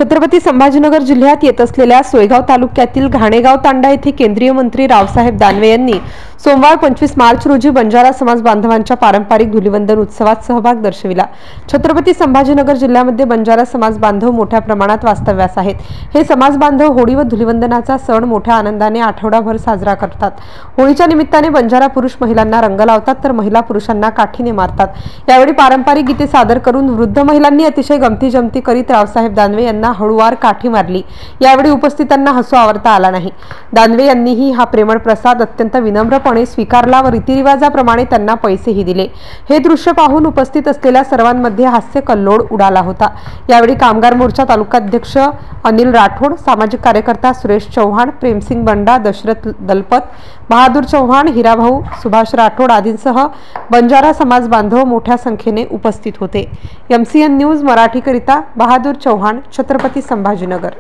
छत्रपती संभाजीनगर जिल्ह्यात येत असलेल्या सोयगाव तालुक्यातील घाणेगाव तांडा येथे केंद्रीय मंत्री रावसाहेब दानवे यांनी सोमवार 25 मार्च रोजी बंजारा समाज बांधवांच्या पारंपरिक धुलीवंदन उत्सवात सहभाग दर्शविला। छत्रपती संभाजीनगर जिल्ह्यामध्ये बंजारा समाज बांधव मोठ्या प्रमाणात वास्तव्यास आहेत। हे समाज बांधव होळी व धुलीवंदनाचा सण मोठ्या आनंदाने आठवडाभर साजरा करतात। होळीच्या निमित्ताने बंजारा पुरुष महिलांना रंग लावतात तर महिला पुरुषांना काठीने मारतात। यावेळी पारंपरिक गीते सादर करून वृद्ध महिलांनी अतिशय गमती जमती करीत रावसाहेब दानवे यांना हळूवार काठी मारली। यावेळी उपस्थितांना हसू आवरता आला नाही। दानवे यांनीही हा प्रेमळ प्रसाद अत्यंत विनम्रपणे स्वीकारला व रीतिरिवाजाप्रमाणे त्यांना पैसेही दिले। हे दृश्य पाहून उपस्थित असलेल्या सर्वांमध्ये हास्य कल्लोळ उडाला होता। यावेळी कामगार मोर्चा तालुकाध्यक्ष अनिल राठोड, सामाजिक कार्यकर्ता सुरेश चव्हाण, प्रेमसिंग बंडा, दशरथ दलपत, बहादूर चव्हाण, हिराभाऊ, सुभाष राठोड आदींसह बंजारा समाज बांधव मोठ्या संख्येने उपस्थित होते। MCN न्यूज मराठीकरिता बहादूर चव्हाण, छत्रपती संभाजीनगर।